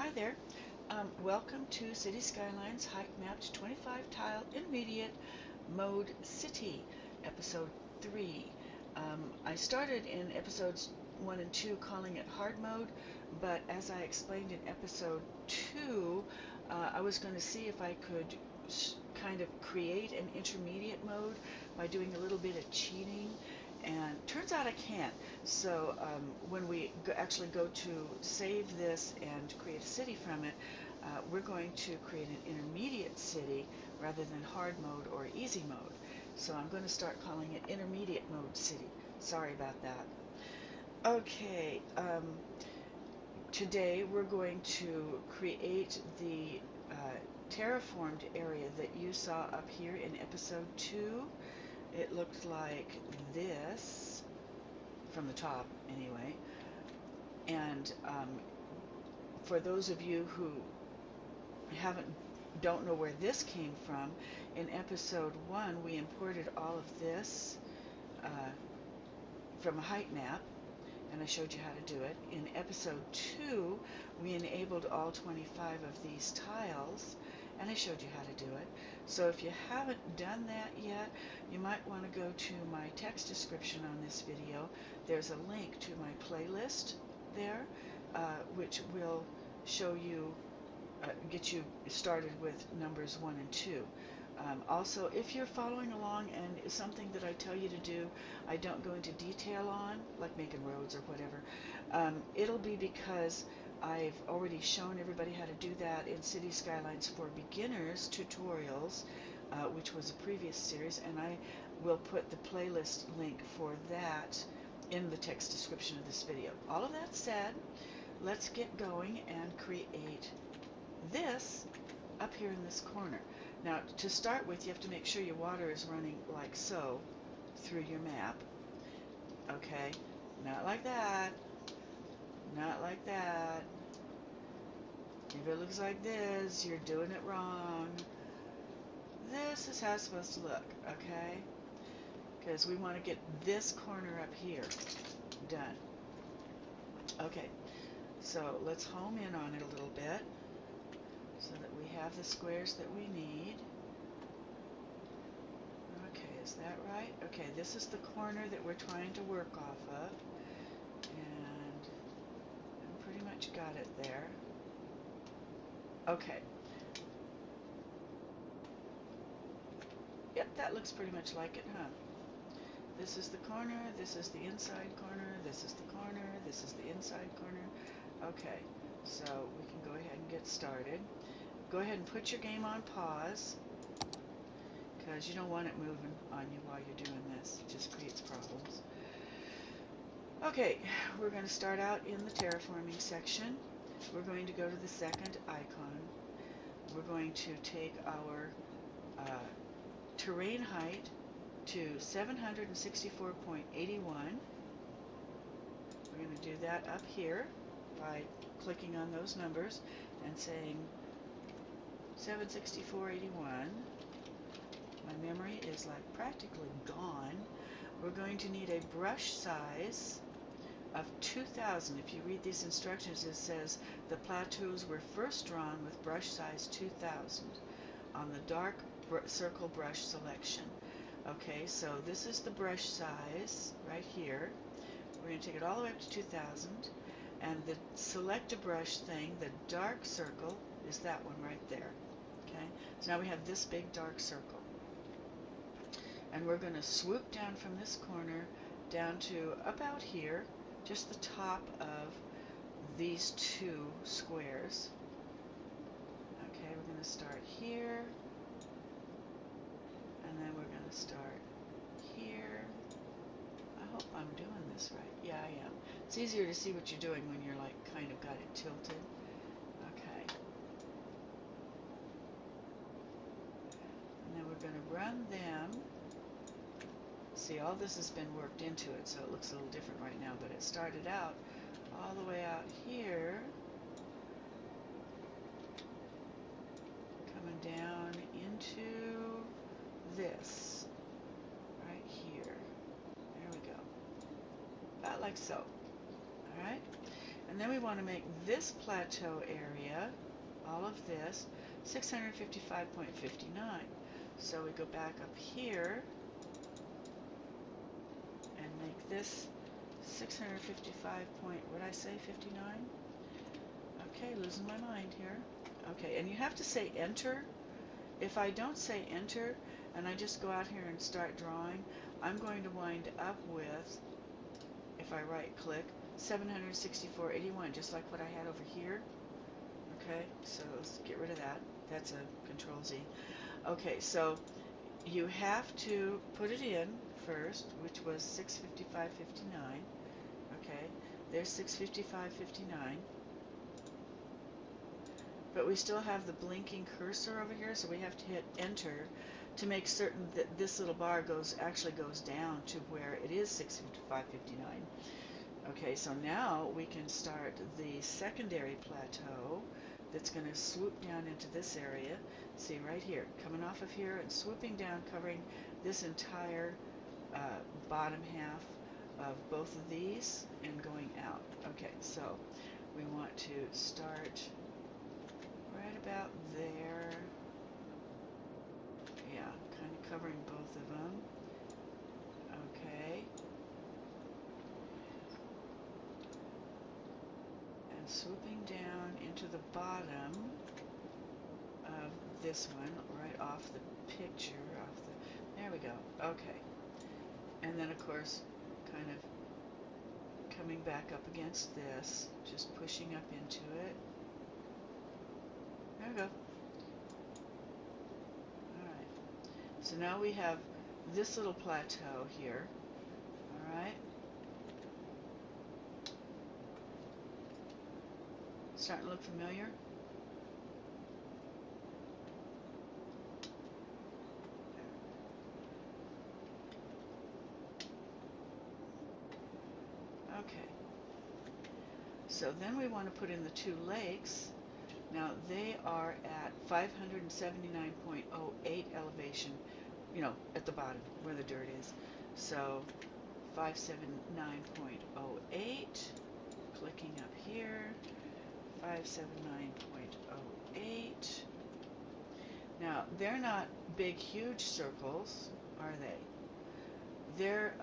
Hi there. Welcome to City Skylines HeightMapped 25 Tile Intermediate Mode City, Episode 3. I started in episodes 1 and 2 calling it Hard Mode, but as I explained in episode 2, I was going to see if I could kind of create an intermediate mode by doing a little bit of cheating, and turns out I can't. So when we actually go to save this and create a city from it, we're going to create an intermediate city rather than hard mode or easy mode. So I'm going to start calling it intermediate mode city. Sorry about that. Okay, today we're going to create the terraformed area that you saw up here in episode 2. It looked like this from the top anyway. And for those of you who don't know where this came from, in episode 1 we imported all of this from a height map, and I showed you how to do it. In episode 2 we enabled all 25 of these tiles, and I showed you how to do it. So if you haven't done that yet, you might want to go to my text description on this video. There's a link to my playlist there, which will show you, get you started with numbers 1 and 2. Also, if you're following along and something that I tell you to do I don't go into detail on, like making roads or whatever, it'll be because I've already shown everybody how to do that in City Skylines for Beginners tutorials, which was a previous series, and I will put the playlist link for that in the text description of this video. All of that said, let's get going and create this up here in this corner. Now, to start with, you have to make sure your water is running like so through your map. Okay, not like that, not like that. If it looks like this, you're doing it wrong. This is how it's supposed to look, okay? Because we want to get this corner up here done. Okay, so let's home in on it a little bit so that we have the squares that we need. Okay, is that right? Okay, this is the corner that we're trying to work off of, and I pretty much got it there. Okay. Yep, that looks pretty much like it, huh? This is the corner, this is the inside corner, this is the corner, this is the inside corner. Okay, so we can go ahead and get started. Go ahead and put your game on pause, because you don't want it moving on you while you're doing this. It just creates problems. Okay, we're going to start out in the terraforming section. We're going to go to the second icon. We're going to take our terrain height to 764.81. We're going to do that up here by clicking on those numbers and saying 764.81. My memory is like practically gone. We're going to need a brush size of 2000. If you read these instructions, it says the plateaus were first drawn with brush size 2000 on the dark circle brush selection. Okay, so this is the brush size right here. We're going to take it all the way up to 2000, and the select a brush thing, the dark circle, is that one right there. Okay, so now we have this big dark circle, and we're going to swoop down from this corner down to about here, just the top of these two squares. Okay, we're going to start here, and then we're going to start here. I hope I'm doing this right. Yeah, I am. It's easier to see what you're doing when you're like kind of got it tilted. Okay. And then we're going to run them. See, all this has been worked into it, so it looks a little different right now, but it started out all the way out here, coming down into this right here. There we go. About like so. Alright? And And then we want to make this plateau area, all of this, 655.59. So we go back up here and make this 655 point, what did I say, 59? Okay, losing my mind here. Okay, and you have to say enter. If I don't say enter and I just go out here and start drawing, I'm going to wind up with, if I right click, 764.81, just like what I had over here. Okay, so let's get rid of that. That's a Control Z. Okay, so you have to put it in first, which was 655.59. Okay, there's 655.59. But we still have the blinking cursor over here, so we have to hit enter to make certain that this little bar actually goes down to where it is 655.59. Okay, so now we can start the secondary plateau that's going to swoop down into this area. See right here, coming off of here and swooping down, covering this entire bottom half of both of these and going out. Okay, so we want to start right about there. Yeah, kind of covering both of them. Okay. And swooping down into the bottom of this one, right off the picture, there we go. Okay. And then, of course, kind of coming back up against this, just pushing up into it. There we go. Alright. So now we have this little plateau here. Alright. Starting to look familiar? Okay. So then we want to put in the two lakes. Now they are at 579.08 elevation, you know, at the bottom where the dirt is. So 579.08, clicking up here, 579.08. Now they're not big, huge circles, are they? Their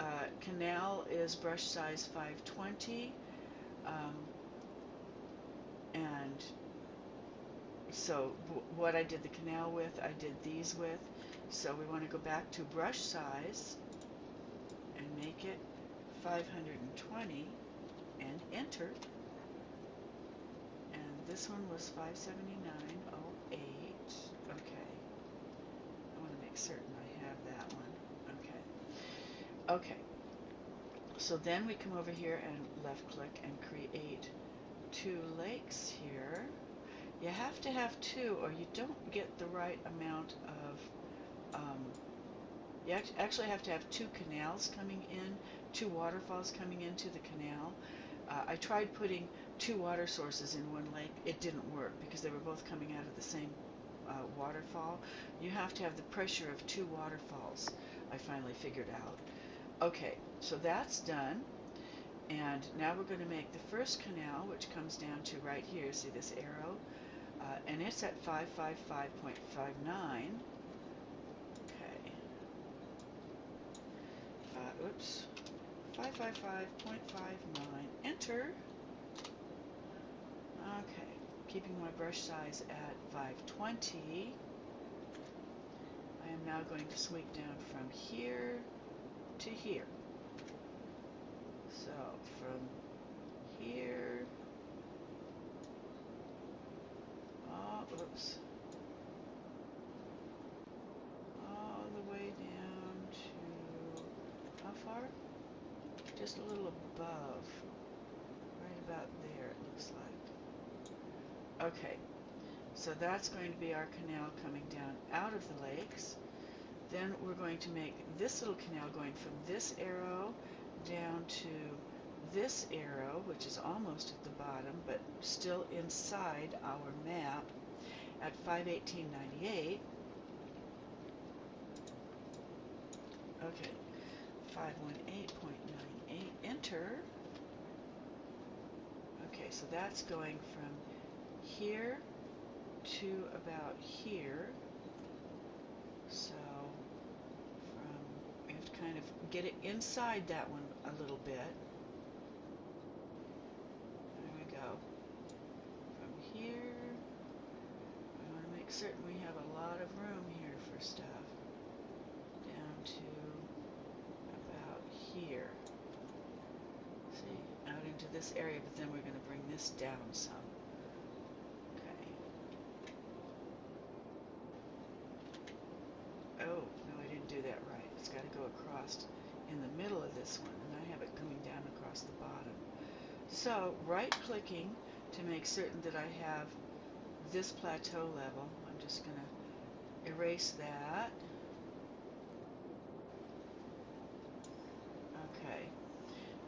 canal is brush size 520, and so what I did the canal with, I did these with. So we want to go back to brush size and make it 520 and enter. And this one was 579.08. Okay. I want to make certain I have that one. Okay. Okay. So then we come over here and left click and create two lakes here. You have to have two or you don't get the right amount of, you actually have to have two canals coming in, two waterfalls coming into the canal. I tried putting two water sources in one lake. It didn't work because they were both coming out of the same waterfall. You have to have the pressure of two waterfalls, I finally figured out. Okay, so that's done. And now we're going to make the first canal, which comes down to right here. See this arrow? And it's at 555.59. Okay. Oops. 555.59. Enter. Okay. Keeping my brush size at 520. I am now going to sweep down from here to here. So from here, oops, all the way down to, how far? Just a little above, right about there it looks like. Okay, so that's going to be our canal coming down out of the lakes. Then we're going to make this little canal going from this arrow down to this arrow, which is almost at the bottom, but still inside our map at 518.98. Okay, 518.98, enter. Okay, Okay, so that's going from here to about here. So we have to kind of get it inside that one a little bit. There we go. From here, we want to make certain we have a lot of room here for stuff. Down to about here. See, out into this area, but then we're going to bring this down some. Okay. Oh, no, I didn't do that right. It's got to go across in the middle of this one, and I have it coming down across the bottom. So, right-clicking to make certain that I have this plateau level. I'm just going to erase that. Okay.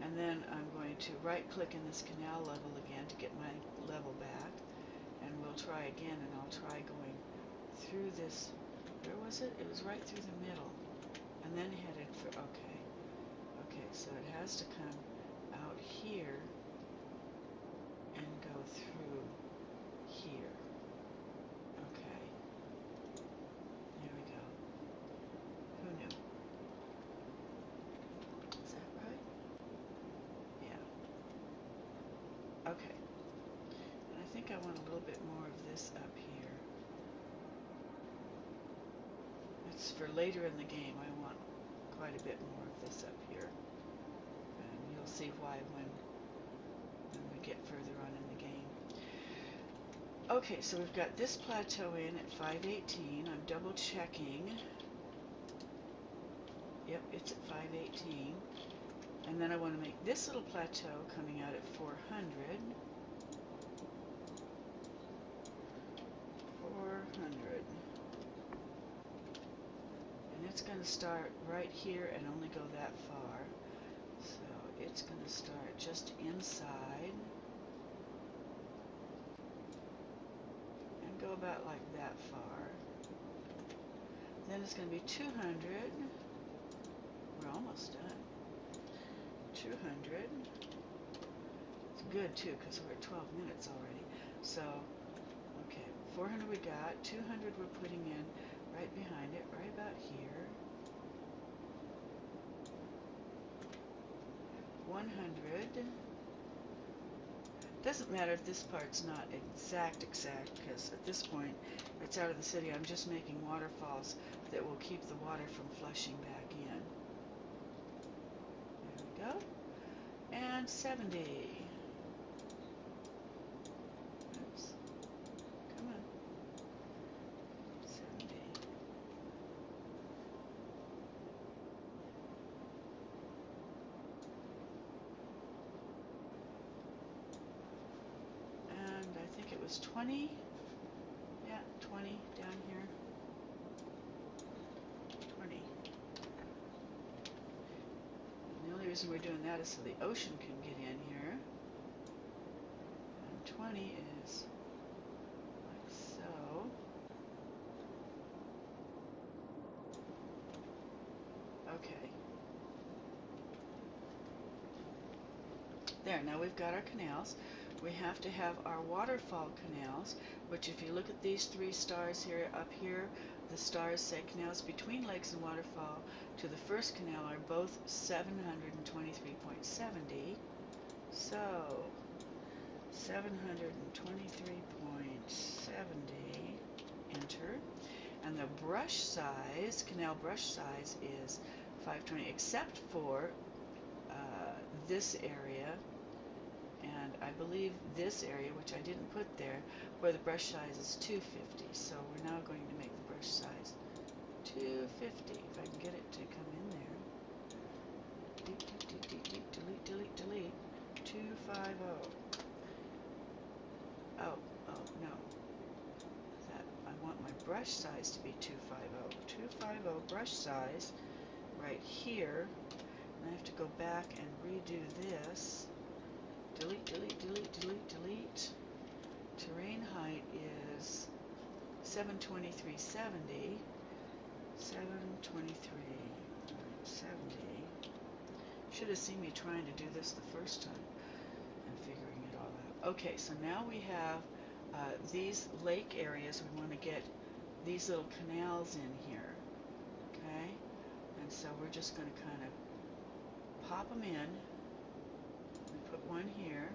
And then I'm going to right-click in this canal level again to get my level back. And we'll try again, and I'll try going through this. Where was it? It was right through the middle. And then headed for, okay. Okay, so it has to come out here and go through here. Okay. There we go. Who knew? Is that right? Yeah. Okay. And I think I want a little bit more of this up here. It's for later in the game. I want quite a bit more of this up here. And you'll see why when we get further on in the game. Okay, so we've got this plateau in at 518. I'm double checking. Yep, it's at 518. And then I want to make this little plateau coming out at 400. 400. And it's going to start right here and only go that far. So it's going to start just inside and go about like that far. Then it's going to be 200. We're almost done. 200. It's good too because we're at 12 minutes already. So, okay, 400 we got. 200 we're putting in right behind it, right about here. 100. Doesn't matter if this part's not exact because at this point it's out of the city. I'm just making waterfalls that will keep the water from flushing back in. There we go. And 70. Oops. Come on. 70. And I think it was 20. Yeah, 20 down here. 20. And the only reason we're doing that is so the ocean can get in here. And 20 is like so. Okay. There, now we've got our canals. We have to have our waterfall canals, which if you look at these three stars here, up here, the stars say canals between lakes and waterfall to the first canal are both 723.70. So, 723.70, enter. And the brush size, canal brush size is 520, except for this area, and I believe this area, which I didn't put there, where the brush size is 250. So we're now going to make the brush size 250. If I can get it to come in there. Delete, delete, delete. 250. Oh, no. I want my brush size to be 250. 250 brush size right here. And I have to go back and redo this. Delete, delete, delete, delete, delete. Terrain height is 723.70. 723.70. Should have seen me trying to do this the first time and figuring it all out. Okay, so now we have these lake areas. We want to get these little canals in here, okay? And so we're just going to kind of pop them in. We put one here.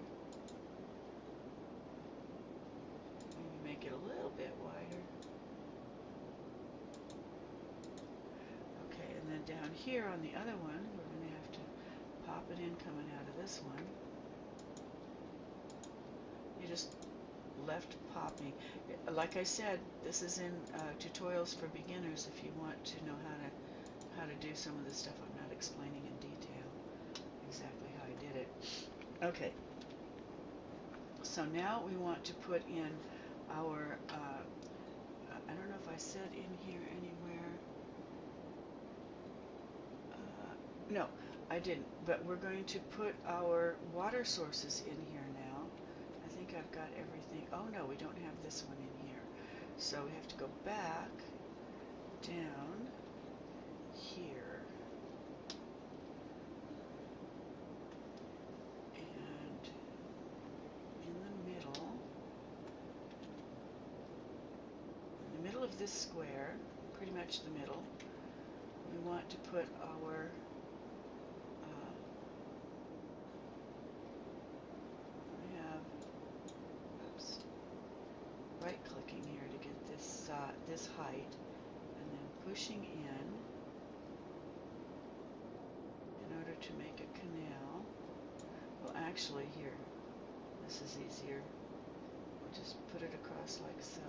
Maybe make it a little bit wider. Okay, and then down here on the other one, we're going to have to pop it in coming out of this one. You just left popping. Like I said, this is in tutorials for beginners if you want to know how to do some of the stuff I'm not explaining in detail exactly how I did it. Okay, so now we want to put in our I don't know if I said in here anywhere. No, I didn't, but we're going to put our water sources in here now. I think I've got everything. Oh no, we don't have this one in here. So we have to go back, down, here, and in the middle of this square, pretty much the middle, we want to put our right-clicking here to get this height, and then pushing in order to make a canal. Well, actually, here, this is easier. We'll just put it across like so.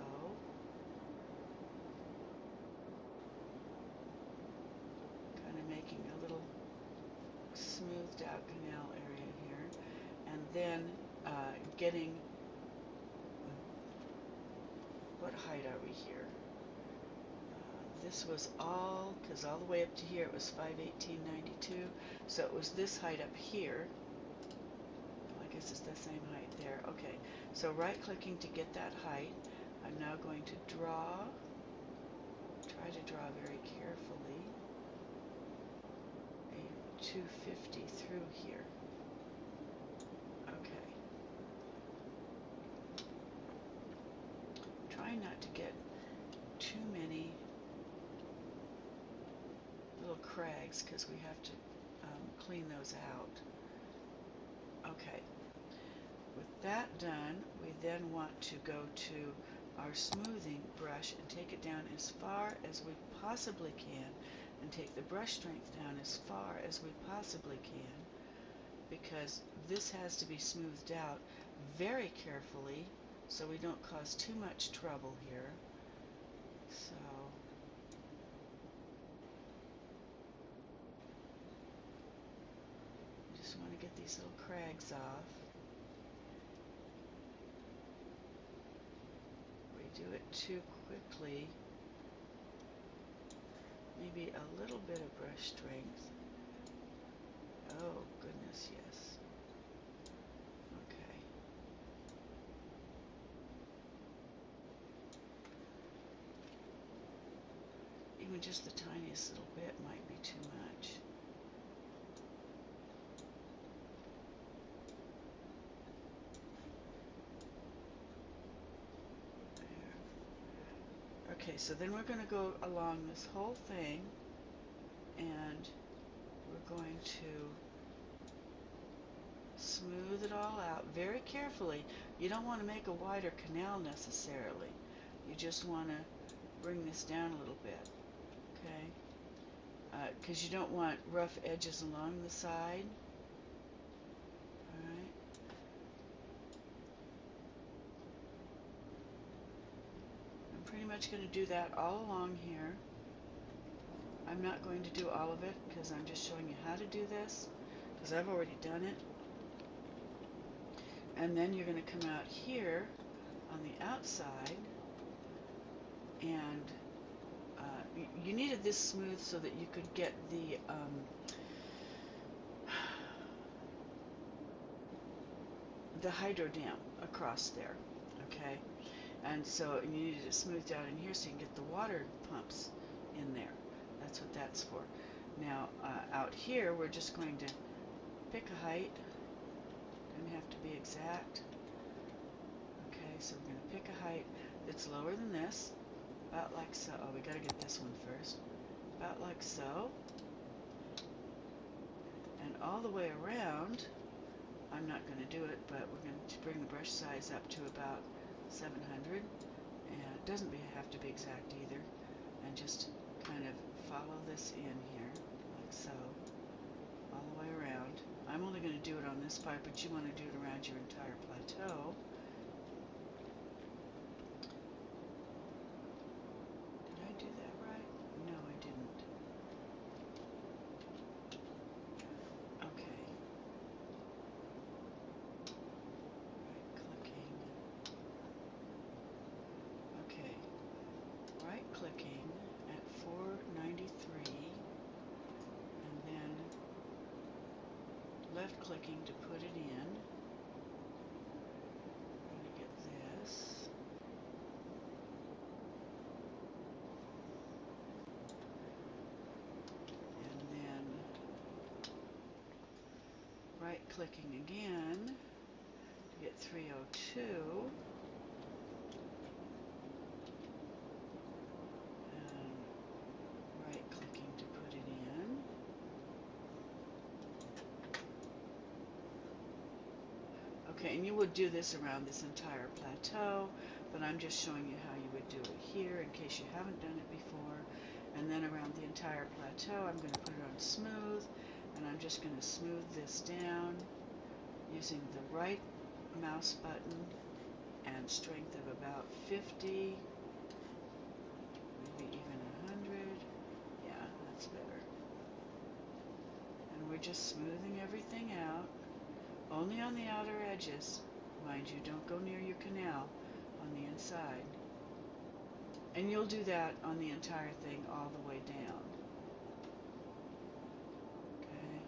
Kind of making a little smoothed out canal area here, and then getting, what height are we here? This was all, because all the way up to here it was 518.92, so it was this height up here. I guess it's the same height there. Okay, so right-clicking to get that height. I'm now going to try to draw very carefully a 250 through here. Okay. Trying not to get too many little crags because we have to clean those out. Okay. With that done, we then want to go to our smoothing brush and take it down as far as we possibly can, and take the brush strength down as far as we possibly can, because this has to be smoothed out very carefully so we don't cause too much trouble here. So just want to get these little crags off. We do it too quickly. Maybe a little bit of brush strength. Oh, goodness, yes. Okay. Even just the tiniest little bit might be too much. There. Okay, so then we're going to go along this whole thing, and we're going to smooth it all out very carefully. You don't want to make a wider canal necessarily. You just want to bring this down a little bit, okay? Because you don't want rough edges along the side. Alright. I'm pretty much going to do that all along here. I'm not going to do all of it because I'm just showing you how to do this, because I've already done it. And then you're going to come out here on the outside, and you needed this smooth so that you could get the hydro dam across there, okay? And so you needed it smoothed out in here so you can get the water pumps in there. That's what that's for. Now out here we're just going to pick a height. Doesn't have to be exact. so we're going to pick a height that's lower than this, about like so. Oh, we got to get this one first. About like so. And all the way around, I'm not going to do it, but we're going to bring the brush size up to about 700. And it doesn't have to be exact either. And just kind of follow this in here, like so, all the way around. I'm only going to do it on this part, but you want to do it around your entire plateau. Did I do that right? No, I didn't. Okay. Right-clicking. Okay. Right-clicking at 493, and then left-clicking to put it in. I'm going to get this. And then right-clicking again to get 302. And right-clicking to put it in. Okay, and you would do this around this entire plateau, but I'm just showing you how you would do it here in case you haven't done it before. And then around the entire plateau, I'm going to put it on smooth, and I'm just going to smooth this down using the right mouse button and strength of about 50, maybe even 100. Yeah, that's better. And we're just smoothing everything out. Only on the outer edges, mind you, don't go near your canal on the inside. And you'll do that on the entire thing all the way down. Okay.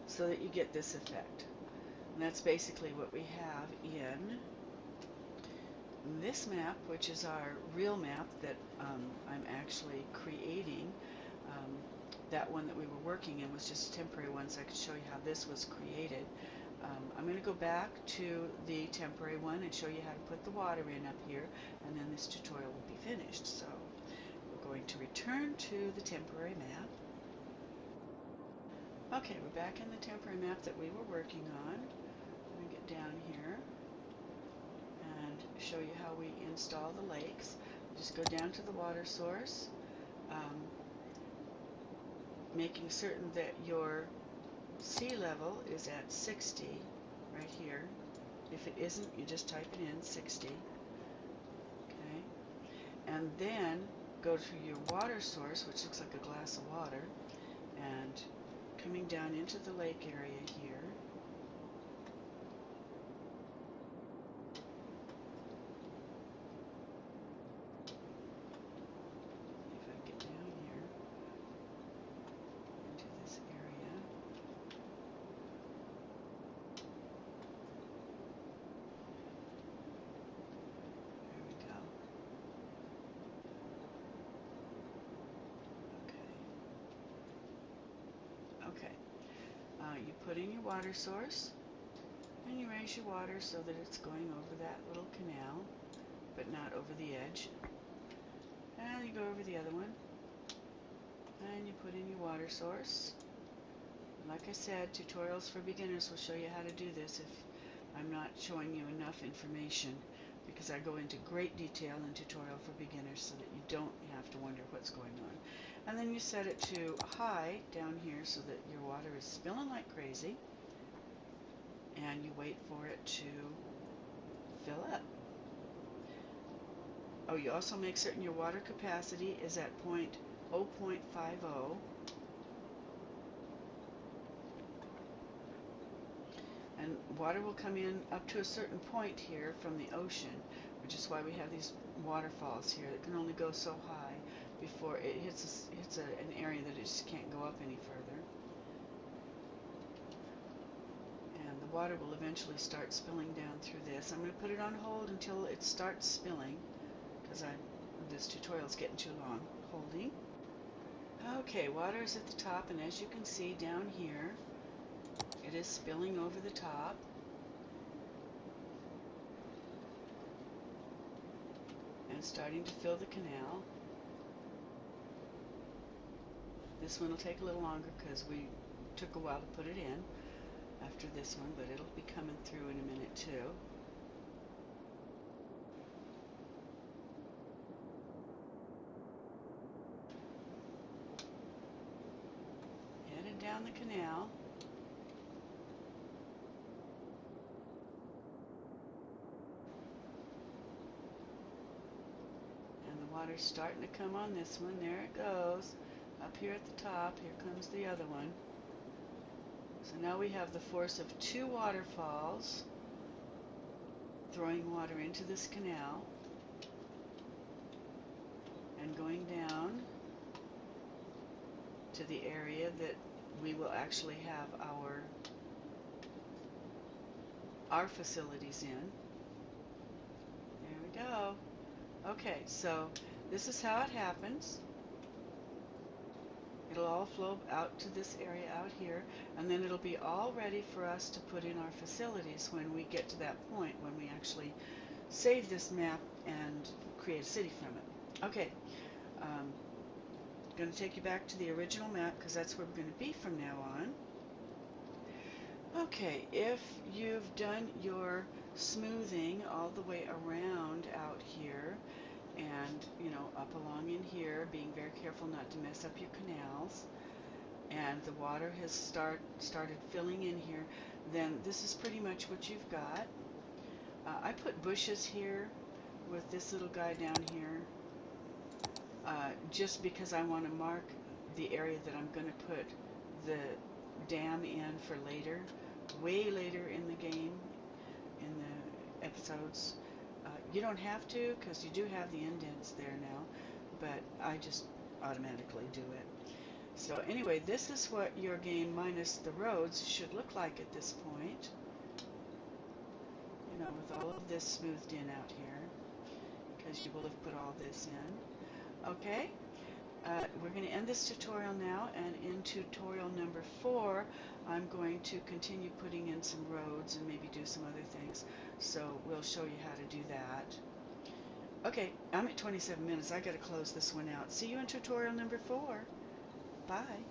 So that you get this effect. And that's basically what we have in this map, which is our real map that I'm actually creating. That one that we were working in was just a temporary one, so I could show you how this was created. I'm going to go back to the temporary one and show you how to put the water in up here, and then this tutorial will be finished. So we're going to return to the temporary map. Okay, we're back in the temporary map that we were working on. I'm going to get down here and show you how we install the lakes. Just go down to the water source, making certain that your sea level is at 60 right here. If it isn't, you just type it in, 60. Okay, and then go to your water source, which looks like a glass of water, and coming down into the lake area here. If I get down here into this area. There we go. Okay. You put in your water source, and you raise your water so that it's going over that little canal, but not over the edge. And you go over the other one, and you put in your water source. Like I said, tutorials for beginners will show you how to do this if I'm not showing you enough information, because I go into great detail in tutorial for beginners so that you don't have to wonder what's going on. And then you set it to high down here so that your water is spilling like crazy, and you wait for it to fill up. Oh, you also make certain your water capacity is at 0.50. And water will come in up to a certain point here from the ocean, which is why we have these waterfalls here that can only go so high before it hits an area that it just can't go up any further. And the water will eventually start spilling down through this. I'm going to put it on hold until it starts spilling, because this tutorial is getting too long. Holding. Okay, water is at the top, and as you can see down here, it it is spilling over the top. And starting to fill the canal. This one will take a little longer because we took a while to put it in after this one, but it'll be coming through in a minute too. Headed down the canal. And the water's starting to come on this one. There it goes. Up here at the top, here comes the other one. So now we have the force of two waterfalls throwing water into this canal and going down to the area that we will actually have our facilities in. There we go. Okay, so this is how it happens. It'll all flow out to this area out here, and then it'll be all ready for us to put in our facilities when we get to that point, when we actually save this map and create a city from it. Okay, going to take you back to the original map because that's where we're going to be from now on. Okay, if you've done your smoothing all the way around out here, and up along in here, being very careful not to mess up your canals, and the water has started filling in here, then this is pretty much what you've got. I put bushes here with this little guy down here just because I want to mark the area that I'm going to put the dam in for later, way later in the game, in the episodes. You don't have to because you do have the indents there now, but I just automatically do it. So anyway, this is what your game minus the roads should look like at this point. With all of this smoothed in out here, because you will have put all this in. Okay, we're going to end this tutorial now, and in tutorial number 4, I'm going to continue putting in some roads and maybe do some other things. So we'll show you how to do that. Okay, I'm at 27 minutes. I got to close this one out. See you in tutorial number 4. Bye.